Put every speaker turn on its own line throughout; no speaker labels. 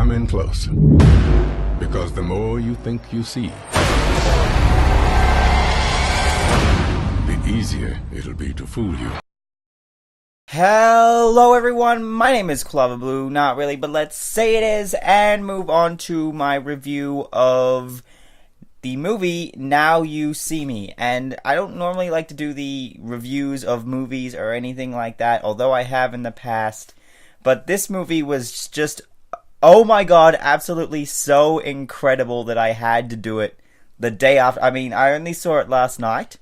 Come in close. Because the more you think you see, the easier it'll be to fool you.
Hello everyone, my name is Clover Blue, not really, but let's say it is, and move on to my review of the movie Now You See Me. And I don't normally like to do the reviews of movies or anything like that, although I have in the past, but this movie was just, oh my god, absolutely so incredible that I had to do it the day after. I mean, I only saw it last night,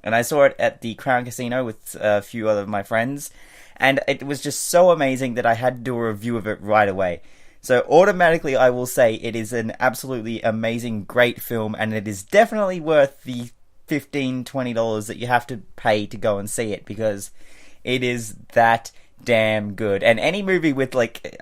and I saw it at the Crown Casino with a few other of my friends, and it was just so amazing that I had to do a review of it right away. So automatically I will say it is an absolutely amazing, great film, and it is definitely worth the $15, $20 that you have to pay to go and see it, because it is that damn good. And any movie with like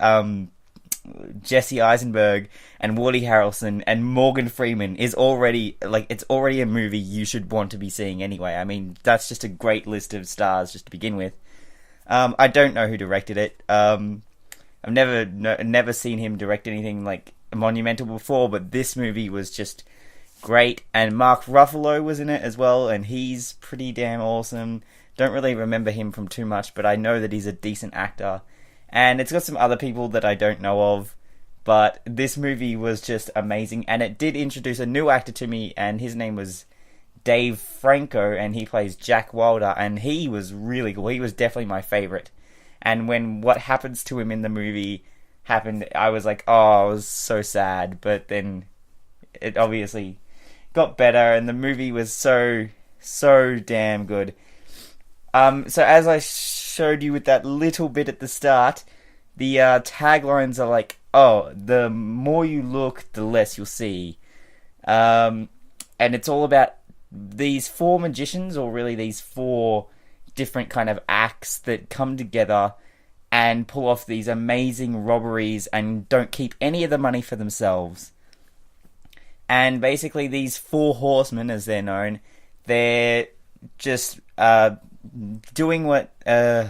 Jesse Eisenberg and Woody Harrelson and Morgan Freeman is already, like, it's already a movie you should want to be seeing anyway. I mean, that's just a great list of stars just to begin with. I don't know who directed it. I've never seen him direct anything like monumental before, but this movie was just great. And Mark Ruffalo was in it as well, and he's pretty damn awesome. Don't really remember him from too much, but I know that he's a decent actor. And it's got some other people that I don't know of, but this movie was just amazing. And it did introduce a new actor to me, and his name was Dave Franco, and he plays Jack Wilder, and he was really cool. He was definitely my favourite. And when what happens to him in the movie happened, I was like, oh, I was so sad. But then it obviously got better, and the movie was so damn good. So as I showed you with that little bit at the start, the taglines are like, oh, the more you look, the less you'll see. And it's all about these four magicians, or really these four different kind of acts that come together and pull off these amazing robberies and don't keep any of the money for themselves. And basically these four horsemen, as they're known, they're just doing what the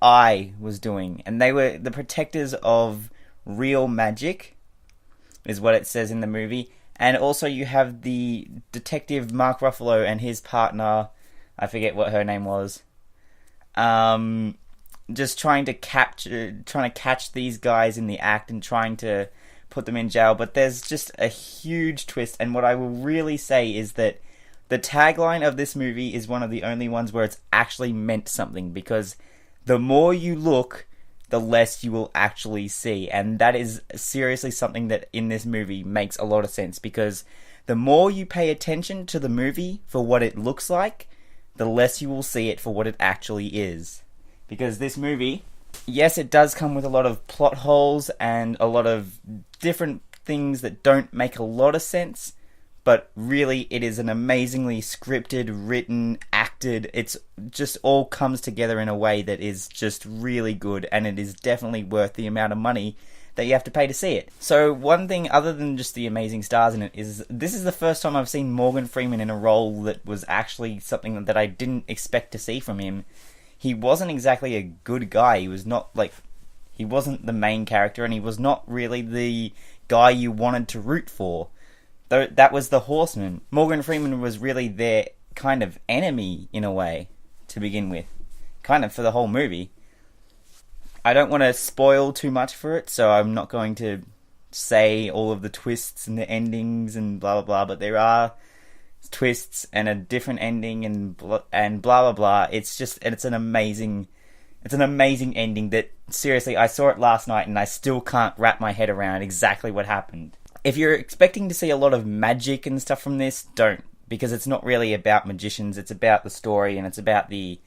Eye was doing, and they were the protectors of real magic, is what it says in the movie. And also you have the detective Mark Ruffalo and his partner, I forget what her name was, just trying to catch these guys in the act and trying to put them in jail. But there's just a huge twist, and what I will really say is that the tagline of this movie is one of the only ones where it's actually meant something, because the more you look, the less you will actually see. And that is seriously something that in this movie makes a lot of sense, because the more you pay attention to the movie for what it looks like, the less you will see it for what it actually is. Because this movie, yes, it does come with a lot of plot holes and a lot of different things that don't make a lot of sense, but really it is an amazingly scripted, written, acted, it's just all comes together in a way that is just really good, and it is definitely worth the amount of money that you have to pay to see it. So one thing other than just the amazing stars in it is, this is the first time I've seen Morgan Freeman in a role that was actually something that I didn't expect to see from him. He wasn't exactly a good guy. He wasn't the main character, and he was not really the guy you wanted to root for. Though that was the Horseman. Morgan Freeman was really their kind of enemy in a way to begin with, kind of for the whole movie. I don't want to spoil too much for it, so I'm not going to say all of the twists and the endings and blah blah blah, but there are twists and a different ending and blah blah blah. It's an amazing ending that, seriously, I saw it last night and I still can't wrap my head around exactly what happened. If you're expecting to see a lot of magic and stuff from this, don't, because it's not really about magicians. It's about the story, and it's about the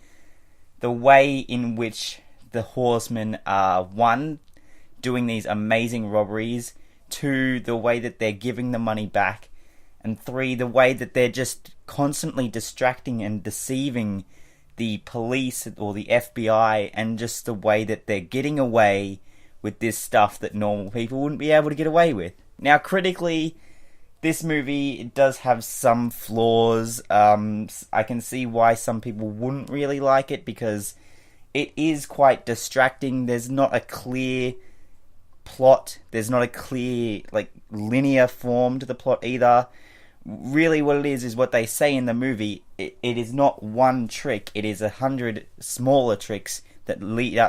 way in which the horsemen are, one, doing these amazing robberies, two, the way that they're giving the money back, and three, the way that they're just constantly distracting and deceiving the police or the FBI, and just the way that they're getting away with this stuff that normal people wouldn't be able to get away with. Now, critically, this movie does have some flaws. I can see why some people wouldn't really like it, because it is quite distracting. There's not a clear plot. There's not a clear, like, linear form to the plot either. Really what it is what they say in the movie. It is not one trick. It is 100 smaller tricks that lead...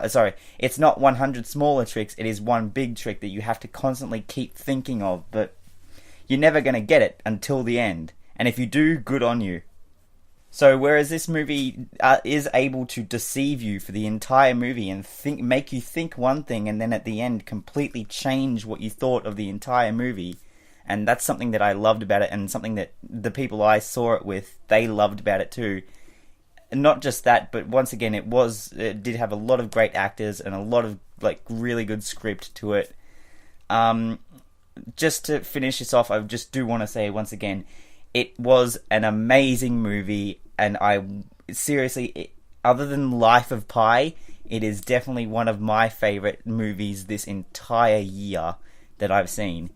it's not 100 smaller tricks. It is one big trick that you have to constantly keep thinking of, but you're never going to get it until the end. And if you do, good on you. So whereas this movie is able to deceive you for the entire movie and make you think one thing, and then at the end completely change what you thought of the entire movie, and that's something that I loved about it, and something that the people I saw it with, they loved about it too. And not just that, but once again, it did have a lot of great actors and a lot of like really good script to it. Just to finish this off, I just do want to say once again, it was an amazing movie, and other than Life of Pi, it is definitely one of my favourite movies this entire year that I've seen.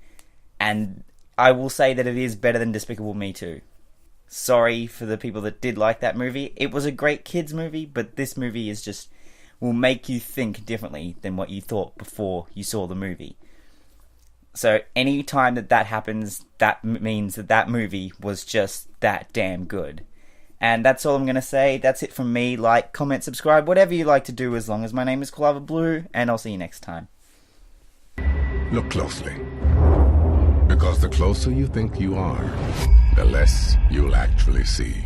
And I will say that it is better than Despicable Me 2. Sorry for the people that did like that movie. It was a great kids movie, but this movie will make you think differently than what you thought before you saw the movie. So any time that happens, that means that movie was just that damn good. And that's all I'm going to say. That's it from me. Like, comment, subscribe, whatever you like to do, as long as my name is Clava Blue, and I'll see you next time.
Look closely. Because the closer you think you are, the less you'll actually see.